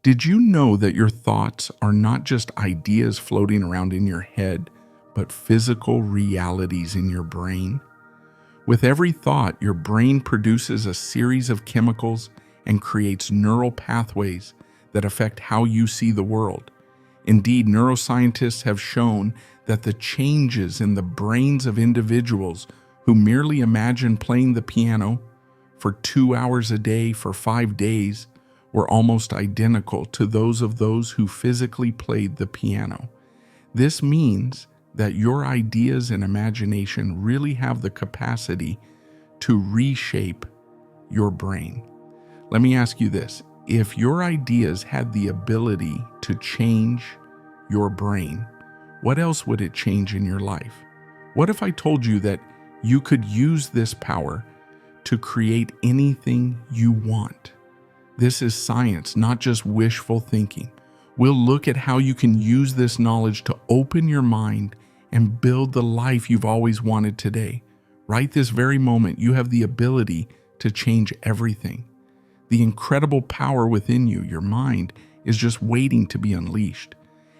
Did you know that your thoughts are not just ideas floating around in your head, but physical realities in your brain? With every thought, your brain produces a series of chemicals and creates neural pathways that affect how you see the world. Indeed, neuroscientists have shown that the changes in the brains of individuals who merely imagine playing the piano for 2 hours a day for 5 days were almost identical to those who physically played the piano. This means that your ideas and imagination really have the capacity to reshape your brain. Let me ask you this. If your ideas had the ability to change your brain, what else would it change in your life? What if I told you that you could use this power to create anything you want? This is science, not just wishful thinking. We'll look at how you can use this knowledge to open your mind and build the life you've always wanted today. Right this very moment, you have the ability to change everything. The incredible power within you, your mind, is just waiting to be unleashed.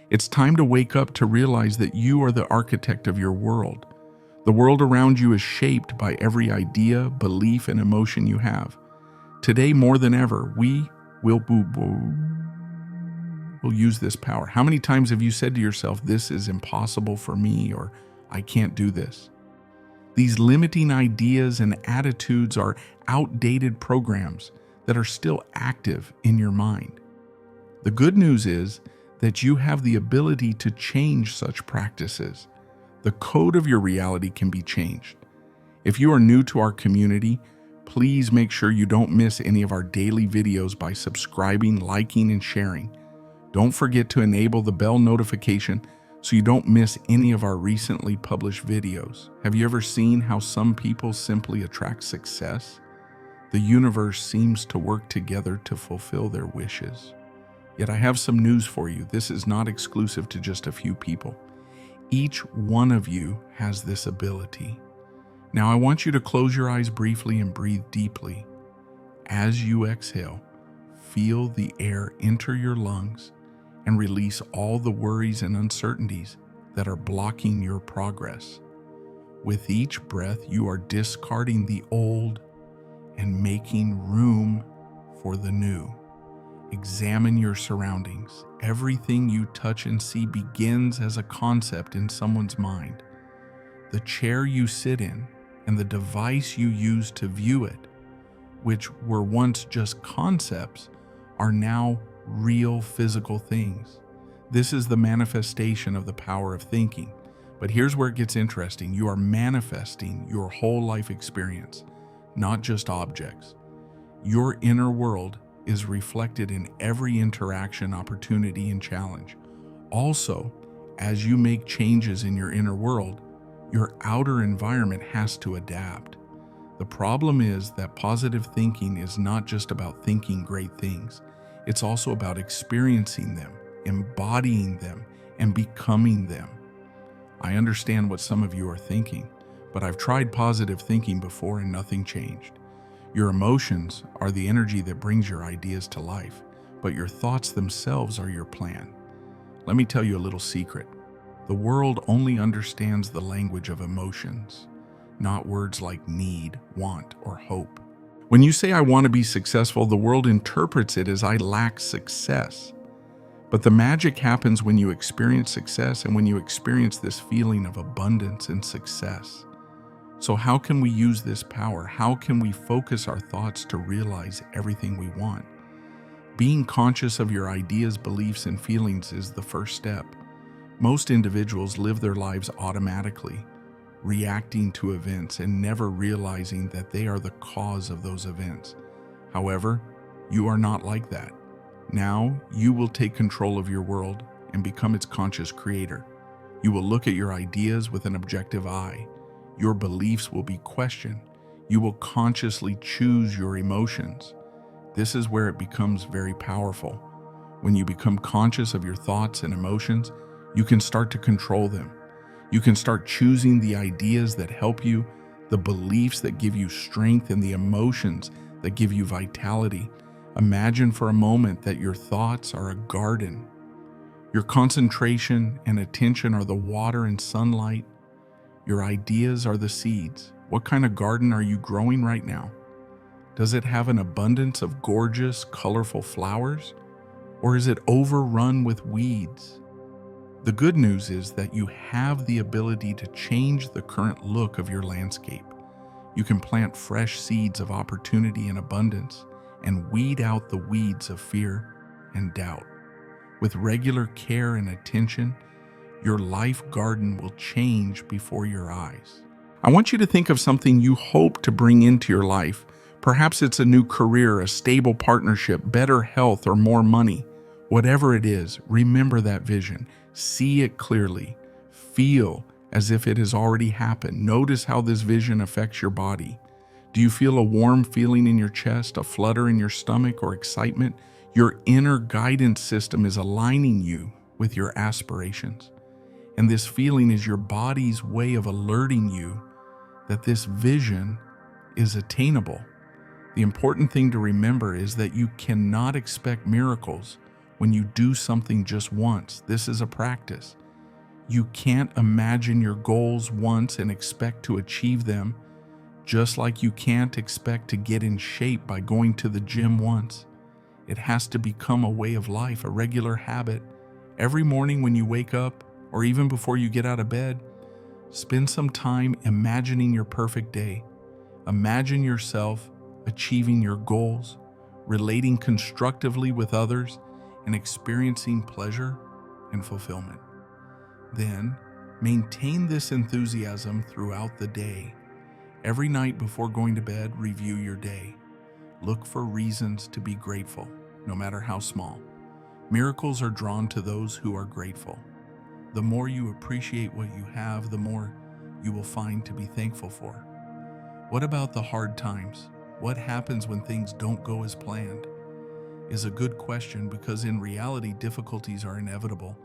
It's time to wake up to realize that you are the architect of your world. The world around you is shaped by every idea, belief, and emotion you have. Today, more than ever, we will use this power. How many times have you said to yourself, this is impossible for me, or I can't do this? These limiting ideas and attitudes are outdated programs that are still active in your mind. The good news is that you have the ability to change such practices. The code of your reality can be changed. If you are new to our community, please make sure you don't miss any of our daily videos by subscribing, liking, and sharing. Don't forget to enable the bell notification so you don't miss any of our recently published videos. Have you ever seen how some people simply attract success? The universe seems to work together to fulfill their wishes. Yet I have some news for you. This is not exclusive to just a few people. Each one of you has this ability. Now I want you to close your eyes briefly and breathe deeply. As you exhale, feel the air enter your lungs and release all the worries and uncertainties that are blocking your progress. With each breath, you are discarding the old and making room for the new. Examine your surroundings. Everything you touch and see begins as a concept in someone's mind. The chair you sit in and the device you use to view it, which were once just concepts, are now real physical things. This is the manifestation of the power of thinking. But here's where it gets interesting. You are manifesting your whole life experience, not just objects. Your inner world is reflected in every interaction, opportunity, and challenge. Also, as you make changes in your inner world, your outer environment has to adapt. The problem is that positive thinking is not just about thinking great things. It's also about experiencing them, embodying them, and becoming them. I understand what some of you are thinking, but I've tried positive thinking before and nothing changed. Your emotions are the energy that brings your ideas to life, but your thoughts themselves are your plan. Let me tell you a little secret. The world only understands the language of emotions, not words like need, want, or hope. When you say I want to be successful, the world interprets it as I lack success. But the magic happens when you experience success and when you experience this feeling of abundance and success. So how can we use this power? How can we focus our thoughts to realize everything we want? Being conscious of your ideas, beliefs, and feelings is the first step. Most individuals live their lives automatically, reacting to events and never realizing that they are the cause of those events. However, you are not like that. Now, you will take control of your world and become its conscious creator. You will look at your ideas with an objective eye. Your beliefs will be questioned. You will consciously choose your emotions. This is where it becomes very powerful. When you become conscious of your thoughts and emotions, you can start to control them. You can start choosing the ideas that help you, the beliefs that give you strength, and the emotions that give you vitality. Imagine for a moment that your thoughts are a garden. Your concentration and attention are the water and sunlight. Your ideas are the seeds. What kind of garden are you growing right now? Does it have an abundance of gorgeous, colorful flowers? Or is it overrun with weeds? The good news is that you have the ability to change the current look of your landscape. You can plant fresh seeds of opportunity and abundance and weed out the weeds of fear and doubt. With regular care and attention, your life garden will change before your eyes. I want you to think of something you hope to bring into your life. Perhaps it's a new career, a stable partnership, better health, or more money. Whatever it is, remember that vision. See it clearly. Feel as if it has already happened. Notice how this vision affects your body. Do you feel a warm feeling in your chest, a flutter in your stomach, or excitement? Your inner guidance system is aligning you with your aspirations. And this feeling is your body's way of alerting you that this vision is attainable. The important thing to remember is that you cannot expect miracles when you do something just once. This is a practice. You can't imagine your goals once and expect to achieve them, just like you can't expect to get in shape by going to the gym once. It has to become a way of life, a regular habit. Every morning when you wake up, or even before you get out of bed, spend some time imagining your perfect day. Imagine yourself achieving your goals, relating constructively with others, and experiencing pleasure and fulfillment. Then, maintain this enthusiasm throughout the day. Every night before going to bed, review your day. Look for reasons to be grateful, no matter how small. Miracles are drawn to those who are grateful. The more you appreciate what you have, the more you will find to be thankful for. What about the hard times? What happens when things don't go as planned? Is a good question, because in reality, difficulties are inevitable.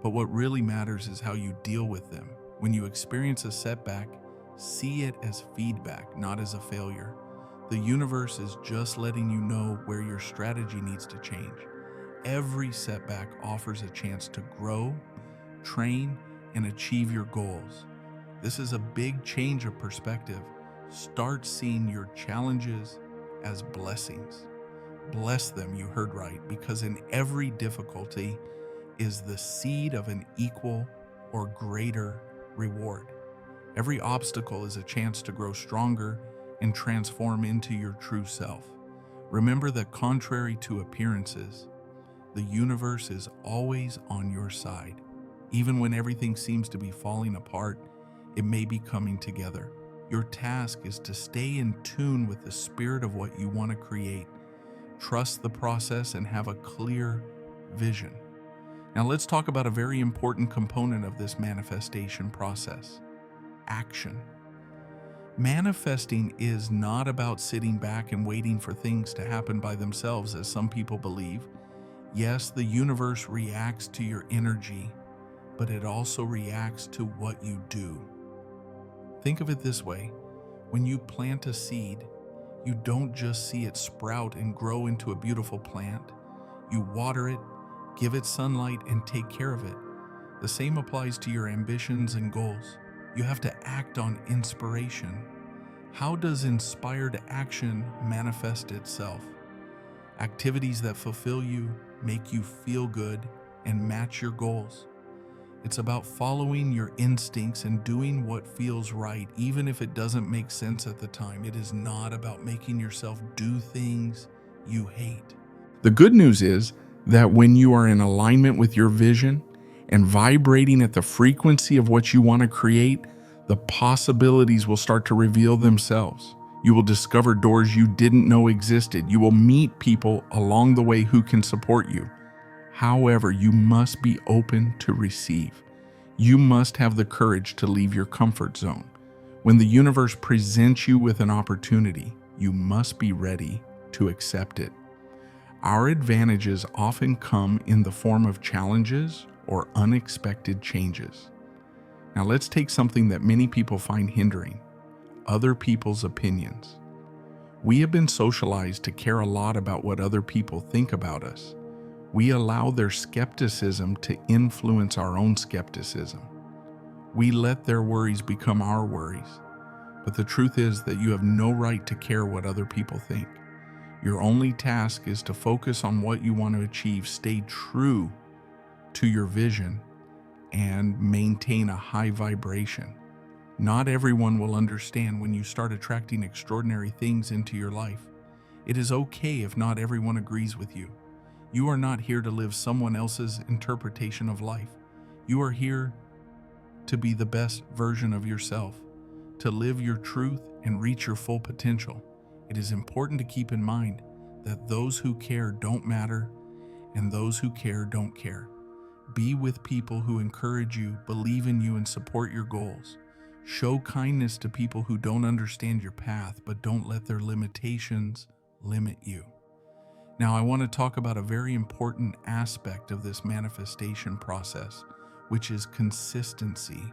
But what really matters is how you deal with them. When you experience a setback, see it as feedback, not as a failure. The universe is just letting you know where your strategy needs to change. Every setback offers a chance to grow, train, and achieve your goals. This is a big change of perspective. Start seeing your challenges as blessings. Bless them, you heard right, because in every difficulty is the seed of an equal or greater reward. Every obstacle is a chance to grow stronger and transform into your true self. Remember that contrary to appearances, the universe is always on your side. Even when everything seems to be falling apart, it may be coming together. Your task is to stay in tune with the spirit of what you want to create. Trust the process and have a clear vision. Now let's talk about a very important component of this manifestation process: action. Manifesting is not about sitting back and waiting for things to happen by themselves, as some people believe. Yes, the universe reacts to your energy, but it also reacts to what you do. Think of it this way: when you plant a seed, you don't just see it sprout and grow into a beautiful plant. You water it, give it sunlight, and take care of it. The same applies to your ambitions and goals. You have to act on inspiration. How does inspired action manifest itself? Activities that fulfill you, make you feel good, and match your goals. It's about following your instincts and doing what feels right, even if it doesn't make sense at the time. It is not about making yourself do things you hate. The good news is that when you are in alignment with your vision and vibrating at the frequency of what you want to create, the possibilities will start to reveal themselves. You will discover doors you didn't know existed. You will meet people along the way who can support you. However, you must be open to receive. You must have the courage to leave your comfort zone. When the universe presents you with an opportunity, you must be ready to accept it. Our advantages often come in the form of challenges or unexpected changes. Now let's take something that many people find hindering: other people's opinions. We have been socialized to care a lot about what other people think about us. We allow their skepticism to influence our own skepticism. We let their worries become our worries. But the truth is that you have no right to care what other people think. Your only task is to focus on what you want to achieve, stay true to your vision, and maintain a high vibration. Not everyone will understand when you start attracting extraordinary things into your life. It is okay if not everyone agrees with you. You are not here to live someone else's interpretation of life. You are here to be the best version of yourself, to live your truth and reach your full potential. It is important to keep in mind that those who care don't matter and those who care don't care. Be with people who encourage you, believe in you, and support your goals. Show kindness to people who don't understand your path, but don't let their limitations limit you. Now, I want to talk about a very important aspect of this manifestation process, which is consistency.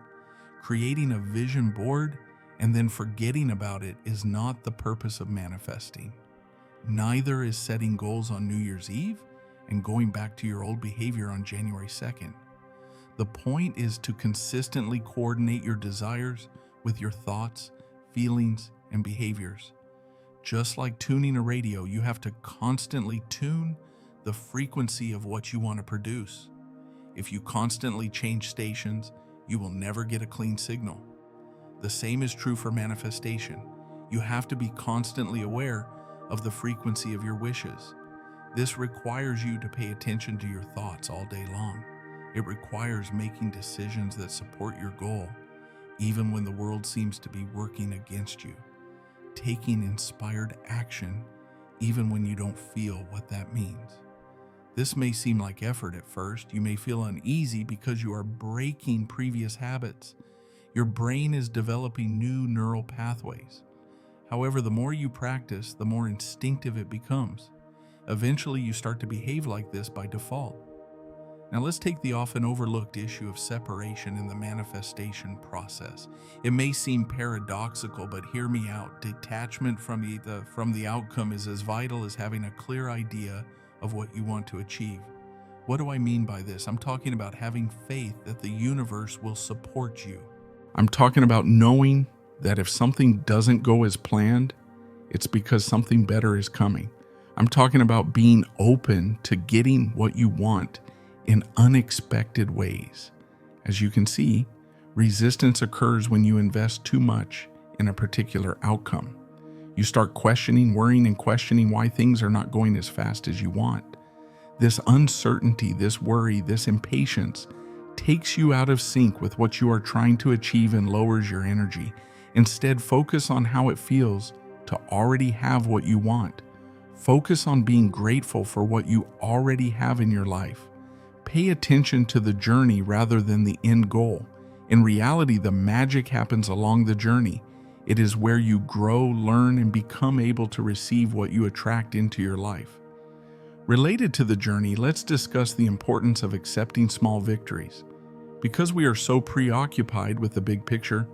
Creating a vision board and then forgetting about it is not the purpose of manifesting. Neither is setting goals on New Year's Eve and going back to your old behavior on January 2nd. The point is to consistently coordinate your desires with your thoughts, feelings, and behaviors. Just like tuning a radio, you have to constantly tune the frequency of what you want to produce. If you constantly change stations, you will never get a clean signal. The same is true for manifestation. You have to be constantly aware of the frequency of your wishes. This requires you to pay attention to your thoughts all day long. It requires making decisions that support your goal, even when the world seems to be working against you. Taking inspired action, even when you don't feel what that means. This may seem like effort at first. You may feel uneasy because you are breaking previous habits. Your brain is developing new neural pathways. However, the more you practice, the more instinctive it becomes. Eventually, you start to behave like this by default. Now let's take the often overlooked issue of separation in the manifestation process. It may seem paradoxical, but hear me out. Detachment from the outcome is as vital as having a clear idea of what you want to achieve. What do I mean by this? I'm talking about having faith that the universe will support you. I'm talking about knowing that if something doesn't go as planned, it's because something better is coming. I'm talking about being open to getting what you want in unexpected ways. As you can see, resistance occurs when you invest too much in a particular outcome. You start questioning, worrying, and questioning why things are not going as fast as you want. This uncertainty, this worry, this impatience takes you out of sync with what you are trying to achieve and lowers your energy. Instead, focus on how it feels to already have what you want. Focus on being grateful for what you already have in your life. Pay attention to the journey rather than the end goal. In reality, the magic happens along the journey. It is where you grow, learn, and become able to receive what you attract into your life. Related to the journey, let's discuss the importance of accepting small victories. Because we are so preoccupied with the big picture,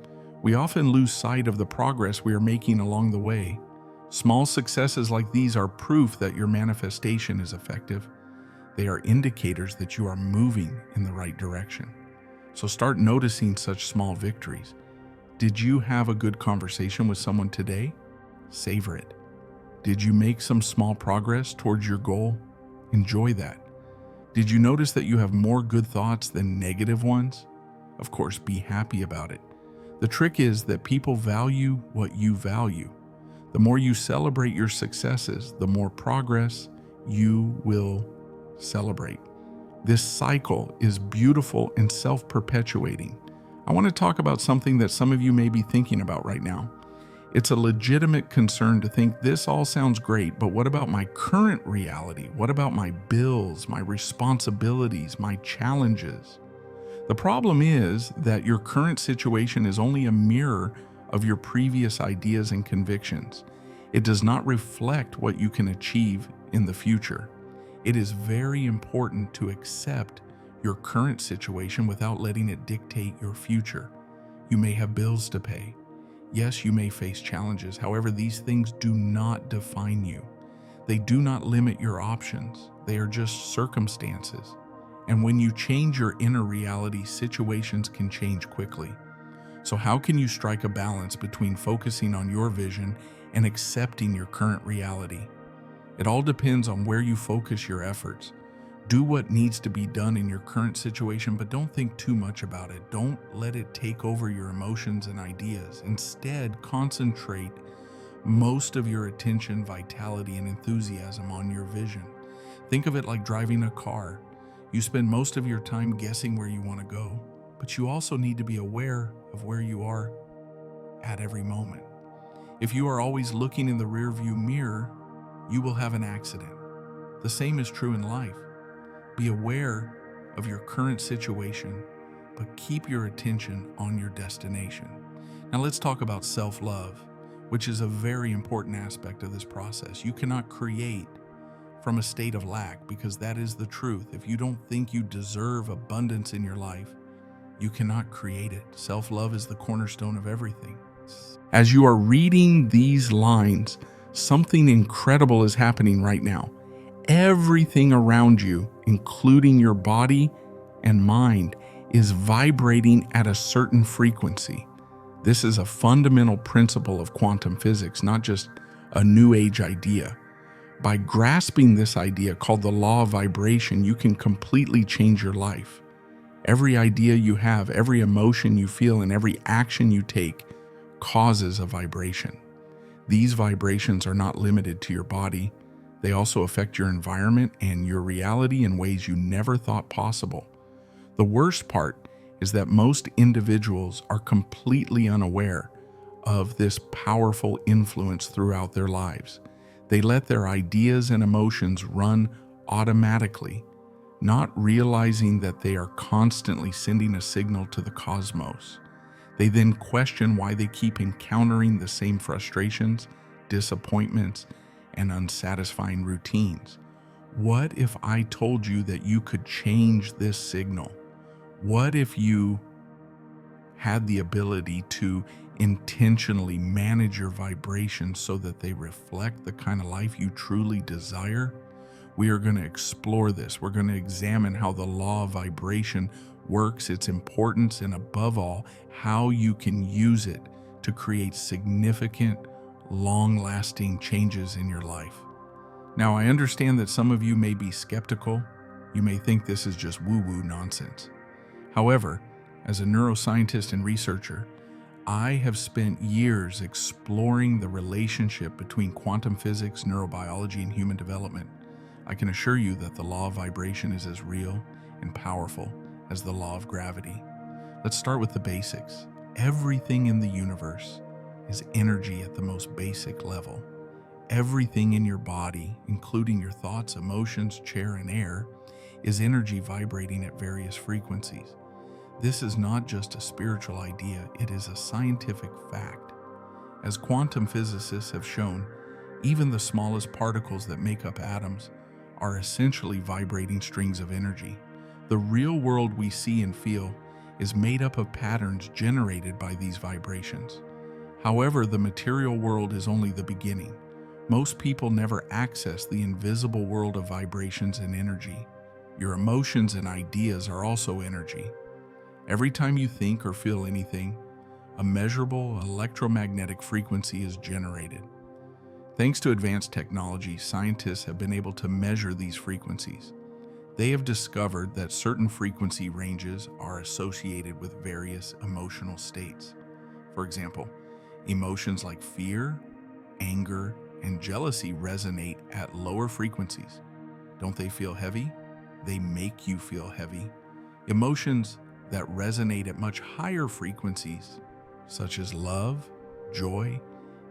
we often lose sight of the progress we are making along the way. Small successes like these are proof that your manifestation is effective. They are indicators that you are moving in the right direction. So start noticing such small victories. Did you have a good conversation with someone today? Savor it. Did you make some small progress towards your goal? Enjoy that. Did you notice that you have more good thoughts than negative ones? Of course, be happy about it. The trick is that people value what you value. The more you celebrate your successes, the more progress you will celebrate. This cycle is beautiful and self-perpetuating. I want to talk about something that some of you may be thinking about right now. It's a legitimate concern to think this all sounds great, but what about my current reality? What about my bills, my responsibilities, my challenges? The problem is that your current situation is only a mirror of your previous ideas and convictions. It does not reflect what you can achieve in the future. It is very important to accept your current situation without letting it dictate your future. You may have bills to pay. Yes, you may face challenges. However, these things do not define you. They do not limit your options. They are just circumstances. And when you change your inner reality, situations can change quickly. So how can you strike a balance between focusing on your vision and accepting your current reality? It all depends on where you focus your efforts. Do what needs to be done in your current situation, but don't think too much about it. Don't let it take over your emotions and ideas. Instead, concentrate most of your attention, vitality, and enthusiasm on your vision. Think of it like driving a car. You spend most of your time guessing where you want to go, but you also need to be aware of where you are at every moment. If you are always looking in the rearview mirror, you will have an accident. The same is true in life. Be aware of your current situation, but keep your attention on your destination. Now let's talk about self-love, which is a very important aspect of this process. You cannot create from a state of lack, because that is the truth. If you don't think you deserve abundance in your life, you cannot create it. Self-love is the cornerstone of everything. As you are reading these lines, something incredible is happening right now. Everything around you, including your body and mind, is vibrating at a certain frequency. This is a fundamental principle of quantum physics, not just a new age idea. By grasping this idea called the law of vibration, you can completely change your life. Every idea you have, every emotion you feel, and every action you take causes a vibration. These vibrations are not limited to your body. They also affect your environment and your reality in ways you never thought possible. The worst part is that most individuals are completely unaware of this powerful influence throughout their lives. They let their ideas and emotions run automatically, not realizing that they are constantly sending a signal to the cosmos. They then question why they keep encountering the same frustrations, disappointments, and unsatisfying routines. What if I told you that you could change this signal? What if you had the ability to intentionally manage your vibrations so that they reflect the kind of life you truly desire? We are going to explore this. We're going to examine how the law of vibration works, its importance, and above all, how you can use it to create significant, long-lasting changes in your life. Now, I understand that some of you may be skeptical. You may think this is just woo-woo nonsense. However, as a neuroscientist and researcher, I have spent years exploring the relationship between quantum physics, neurobiology, and human development. I can assure you that the law of vibration is as real and powerful as the law of gravity. Let's start with the basics. Everything in the universe is energy at the most basic level. Everything in your body, including your thoughts, emotions, chair, and air, is energy vibrating at various frequencies. This is not just a spiritual idea, it is a scientific fact. As quantum physicists have shown, even the smallest particles that make up atoms are essentially vibrating strings of energy. The real world we see and feel is made up of patterns generated by these vibrations. However, the material world is only the beginning. Most people never access the invisible world of vibrations and energy. Your emotions and ideas are also energy. Every time you think or feel anything, a measurable electromagnetic frequency is generated. Thanks to advanced technology, scientists have been able to measure these frequencies. They have discovered that certain frequency ranges are associated with various emotional states. For example, emotions like fear, anger, and jealousy resonate at lower frequencies. Don't they feel heavy? They make you feel heavy. Emotions that resonate at much higher frequencies, such as love, joy,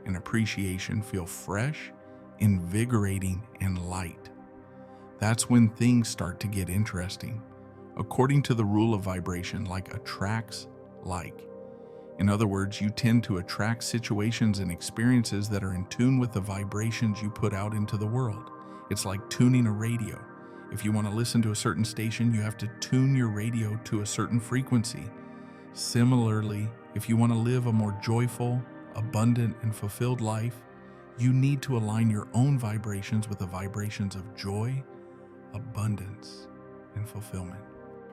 and appreciation, feel fresh, invigorating, and light. That's when things start to get interesting. According to the rule of vibration, like attracts like. In other words, you tend to attract situations and experiences that are in tune with the vibrations you put out into the world. It's like tuning a radio. If you want to listen to a certain station, you have to tune your radio to a certain frequency. Similarly, if you want to live a more joyful, abundant, and fulfilled life, you need to align your own vibrations with the vibrations of joy, abundance, and fulfillment.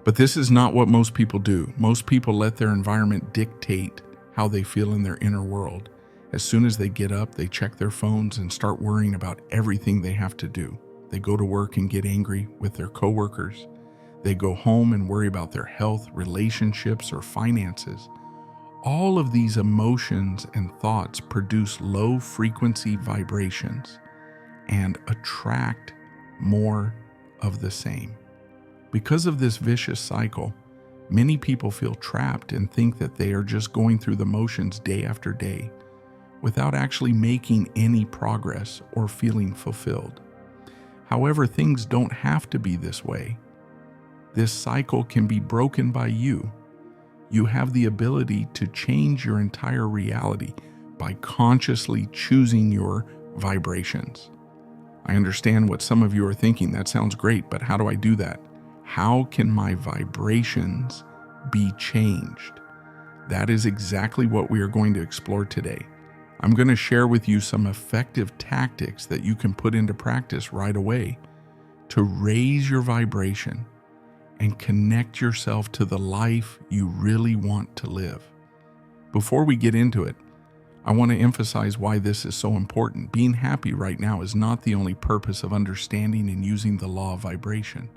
But this is not what most people do. Most people let their environment dictate how they feel in their inner world. As soon as they get up, they check their phones and start worrying about everything they have to do. They go to work and get angry with their coworkers. They go home and worry about their health, relationships, or finances. All of these emotions and thoughts produce low-frequency vibrations and attract more of the same. Because of this vicious cycle, many people feel trapped and think that they are just going through the motions day after day without actually making any progress or feeling fulfilled. However, things don't have to be this way. This cycle can be broken by you. You have the ability to change your entire reality by consciously choosing your vibrations. I understand what some of you are thinking. That sounds great, but how do I do that? How can my vibrations be changed? That is exactly what we are going to explore today. I'm going to share with you some effective tactics that you can put into practice right away to raise your vibration and connect yourself to the life you really want to live. Before we get into it, I want to emphasize why this is so important. Being happy right now is not the only purpose of understanding and using the law of vibration.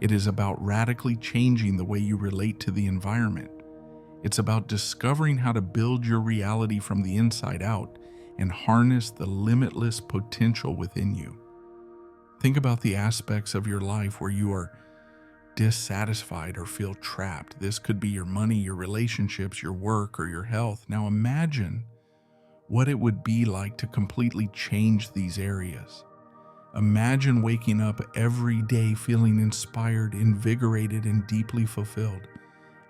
It is about radically changing the way you relate to the environment. It's about discovering how to build your reality from the inside out and harness the limitless potential within you. Think about the aspects of your life where you are dissatisfied or feel trapped. This could be your money, your relationships, your work, or your health. Now imagine what it would be like to completely change these areas. Imagine waking up every day feeling inspired, invigorated, and deeply fulfilled.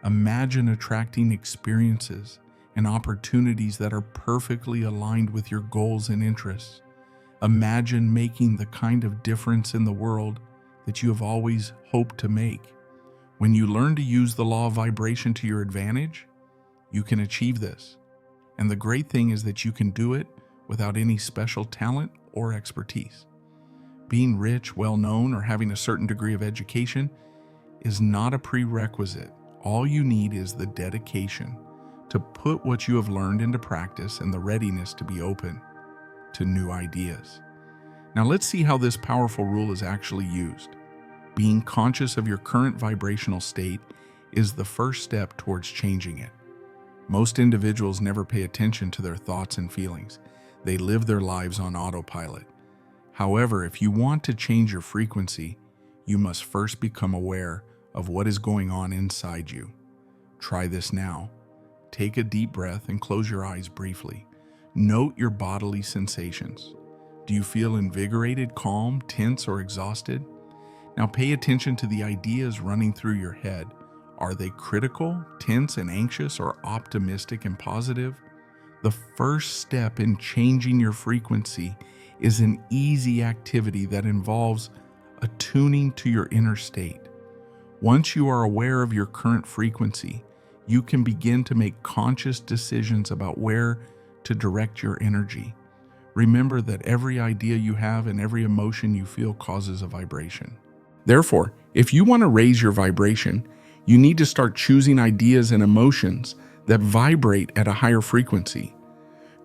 Imagine attracting experiences and opportunities that are perfectly aligned with your goals and interests. Imagine making the kind of difference in the world that you have always hoped to make. When you learn to use the law of vibration to your advantage, you can achieve this. And the great thing is that you can do it without any special talent or expertise. Being rich, well-known, or having a certain degree of education is not a prerequisite. All you need is the dedication to put what you have learned into practice and the readiness to be open to new ideas. Now let's see how this powerful rule is actually used. Being conscious of your current vibrational state is the first step towards changing it. Most individuals never pay attention to their thoughts and feelings. They live their lives on autopilot. However, if you want to change your frequency, you must first become aware of what is going on inside you. Try this now. Take a deep breath and close your eyes briefly. Note your bodily sensations. Do you feel invigorated, calm, tense, or exhausted? Now pay attention to the ideas running through your head. Are they critical, tense, and anxious, or optimistic and positive? The first step in changing your frequency is an easy activity that involves attuning to your inner state. Once you are aware of your current frequency, you can begin to make conscious decisions about where to direct your energy. Remember that every idea you have and every emotion you feel causes a vibration. Therefore, if you want to raise your vibration, you need to start choosing ideas and emotions that vibrate at a higher frequency.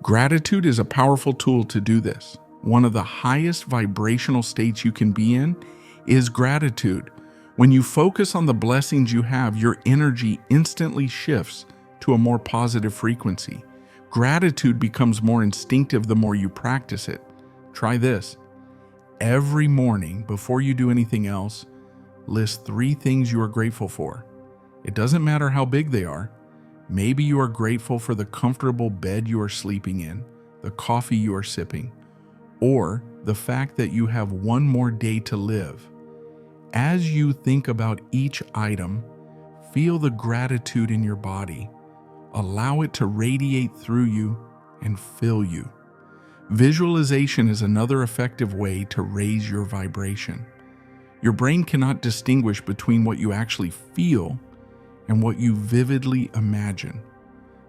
Gratitude is a powerful tool to do this. One of the highest vibrational states you can be in is gratitude. When you focus on the blessings you have, your energy instantly shifts to a more positive frequency. Gratitude becomes more instinctive the more you practice it. Try this. Every morning, before you do anything else, list 3 things you are grateful for. It doesn't matter how big they are. Maybe you are grateful for the comfortable bed you are sleeping in, the coffee you are sipping, or the fact that you have one more day to live. As you think about each item, feel the gratitude in your body. Allow it to radiate through you and fill you. Visualization is another effective way to raise your vibration. Your brain cannot distinguish between what you actually feel and what you vividly imagine.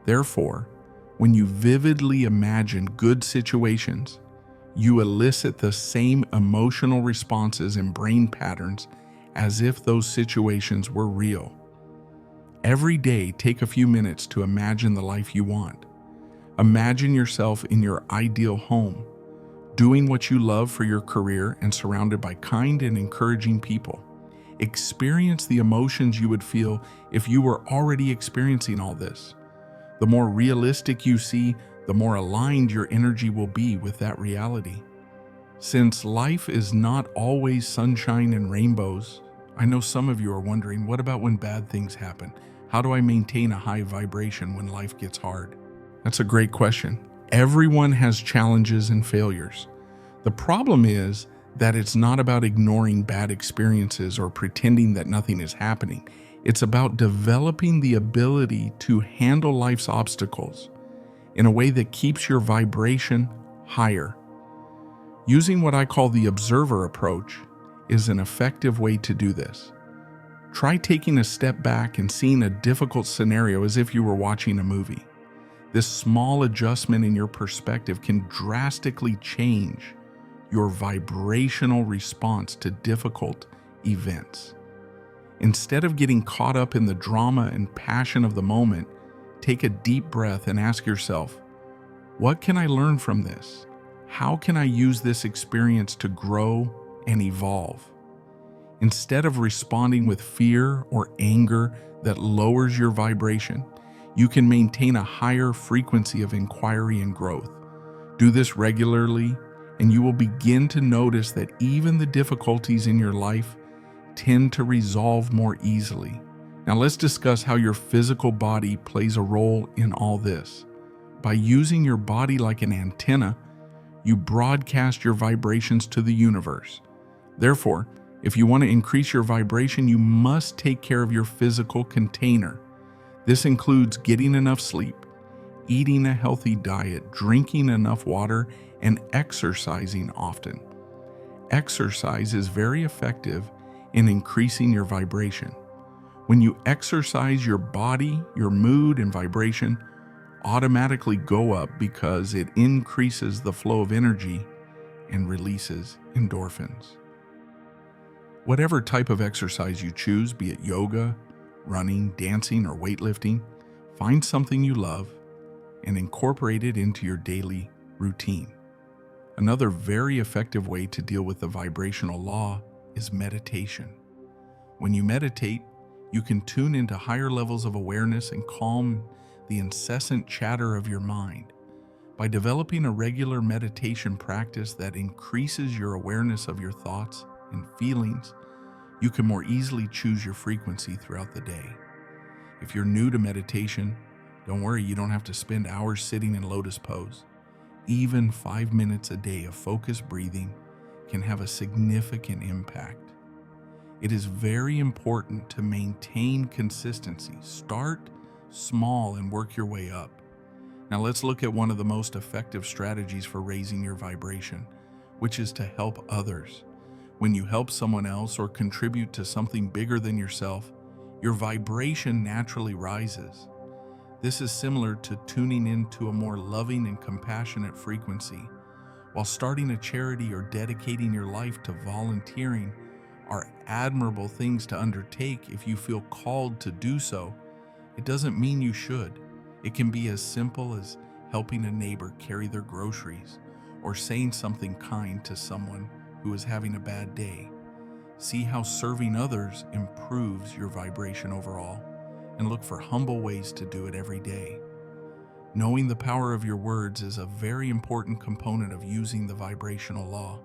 Therefore, When you vividly imagine good situations, you elicit the same emotional responses and brain patterns as if those situations were real. Every day, take a few minutes to imagine the life you want. Imagine yourself in your ideal home, doing what you love for your career and surrounded by kind and encouraging people. Experience the emotions you would feel if you were already experiencing all this. The more realistic you see, the more aligned your energy will be with that reality. Since life is not always sunshine and rainbows, I know some of you are wondering, what about when bad things happen? How do I maintain a high vibration when life gets hard? That's a great question. Everyone has challenges and failures. The problem is that it's not about ignoring bad experiences or pretending that nothing is happening. It's about developing the ability to handle life's obstacles in a way that keeps your vibration higher. Using what I call the observer approach is an effective way to do this. Try taking a step back and seeing a difficult scenario as if you were watching a movie. This small adjustment in your perspective can drastically change your vibrational response to difficult events. Instead of getting caught up in the drama and passion of the moment, take a deep breath and ask yourself, what can I learn from this? How can I use this experience to grow and evolve? Instead of responding with fear or anger that lowers your vibration, you can maintain a higher frequency of inquiry and growth. Do this regularly, and you will begin to notice that even the difficulties in your life tend to resolve more easily. Now let's discuss how your physical body plays a role in all this. By using your body like an antenna, you broadcast your vibrations to the universe. Therefore, if you want to increase your vibration, you must take care of your physical container. This includes getting enough sleep, eating a healthy diet, drinking enough water, and exercising often. Exercise is very effective in increasing your vibration. When you exercise, your body, your mood, and vibration automatically go up because it increases the flow of energy and releases endorphins. Whatever type of exercise you choose, be it yoga, running, dancing, or weightlifting, find something you love and incorporate it into your daily routine. Another very effective way to deal with the vibrational law is meditation. When you meditate, you can tune into higher levels of awareness and calm the incessant chatter of your mind. By developing a regular meditation practice that increases your awareness of your thoughts and feelings, you can more easily choose your frequency throughout the day. If you're new to meditation, don't worry, you don't have to spend hours sitting in lotus pose. Even 5 minutes a day of focused breathing can have a significant impact. It is very important to maintain consistency. Start small and work your way up. Now let's look at one of the most effective strategies for raising your vibration, which is to help others. When you help someone else or contribute to something bigger than yourself, your vibration naturally rises. This is similar to tuning into a more loving and compassionate frequency. While starting a charity or dedicating your life to volunteering are admirable things to undertake if you feel called to do so, it doesn't mean you should. It can be as simple as helping a neighbor carry their groceries or saying something kind to someone who is having a bad day. See how serving others improves your vibration overall, and look for humble ways to do it every day. Knowing the power of your words is a very important component of using the vibrational law.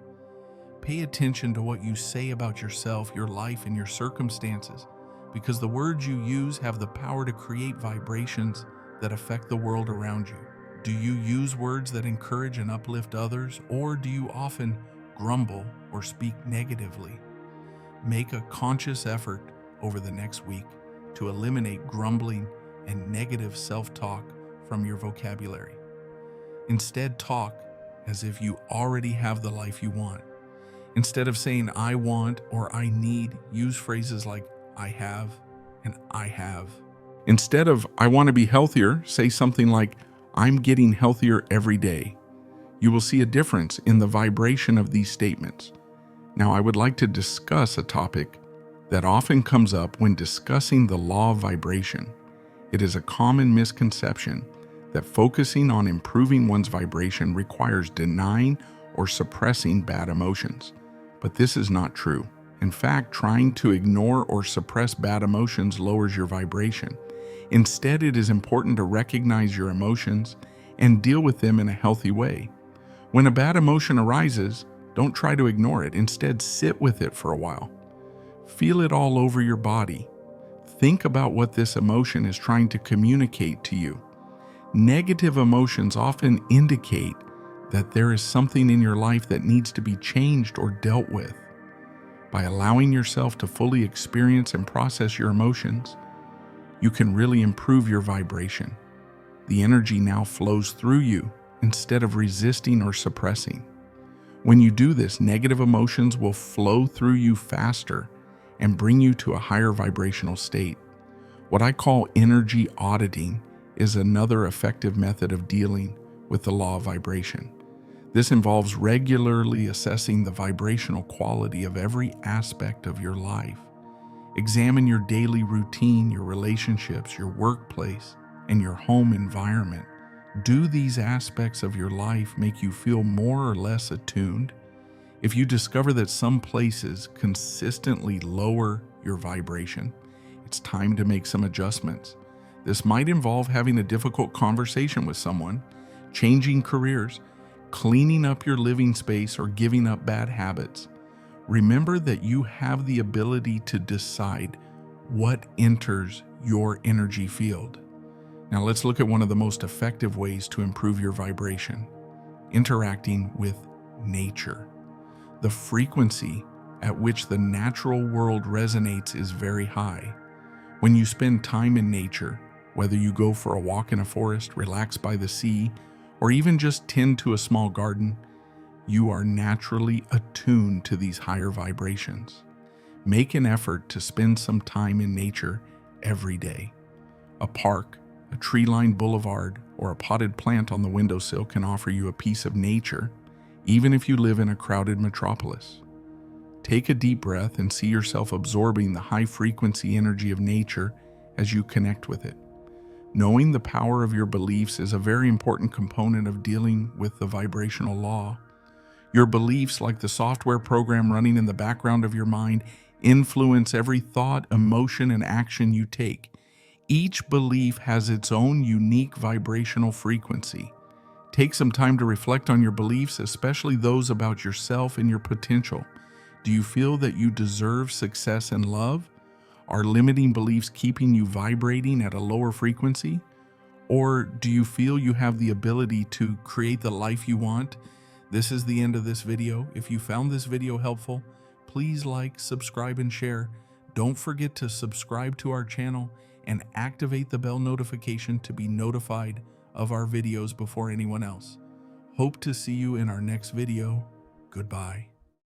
Pay attention to what you say about yourself, your life, and your circumstances, because the words you use have the power to create vibrations that affect the world around you. Do you use words that encourage and uplift others, or do you often grumble or speak negatively? Make a conscious effort over the next week to eliminate grumbling and negative self-talk from your vocabulary. Instead, talk as if you already have the life you want. Instead of saying I want or I need, use phrases like I have and I have. Instead of I want to be healthier, say something like I'm getting healthier every day. You will see a difference in the vibration of these statements. Now, I would like to discuss a topic that often comes up when discussing the law of vibration. It is a common misconception that focusing on improving one's vibration requires denying or suppressing bad emotions. But this is not true. In fact, trying to ignore or suppress bad emotions lowers your vibration. Instead, it is important to recognize your emotions and deal with them in a healthy way. When a bad emotion arises, don't try to ignore it. Instead, sit with it for a while. Feel it all over your body. Think about what this emotion is trying to communicate to you. Negative emotions often indicate that there is something in your life that needs to be changed or dealt with. By allowing yourself to fully experience and process your emotions, you can really improve your vibration. The energy now flows through you instead of resisting or suppressing. When you do this, negative emotions will flow through you faster and bring you to a higher vibrational state. What I call energy auditing is another effective method of dealing with the law of vibration. This involves regularly assessing the vibrational quality of every aspect of your life. Examine your daily routine, your relationships, your workplace, and your home environment. Do these aspects of your life make you feel more or less attuned? If you discover that some places consistently lower your vibration, it's time to make some adjustments. This might involve having a difficult conversation with someone, changing careers, cleaning up your living space, or giving up bad habits. Remember that you have the ability to decide what enters your energy field. Now let's look at one of the most effective ways to improve your vibration: interacting with nature. The frequency at which the natural world resonates is very high. When you spend time in nature, whether you go for a walk in a forest, relax by the sea, or even just tend to a small garden, you are naturally attuned to these higher vibrations. Make an effort to spend some time in nature every day. A park, a tree-lined boulevard, or a potted plant on the windowsill can offer you a piece of nature, even if you live in a crowded metropolis. Take a deep breath and see yourself absorbing the high-frequency energy of nature as you connect with it. Knowing the power of your beliefs is a very important component of dealing with the vibrational law. Your beliefs, like the software program running in the background of your mind, influence every thought, emotion, and action you take. Each belief has its own unique vibrational frequency. Take some time to reflect on your beliefs, especially those about yourself and your potential. Do you feel that you deserve success and love? Are limiting beliefs keeping you vibrating at a lower frequency? Or do you feel you have the ability to create the life you want? This is the end of this video. If you found this video helpful, please like, subscribe, and share. Don't forget to subscribe to our channel and activate the bell notification to be notified of our videos before anyone else. Hope to see you in our next video. Goodbye.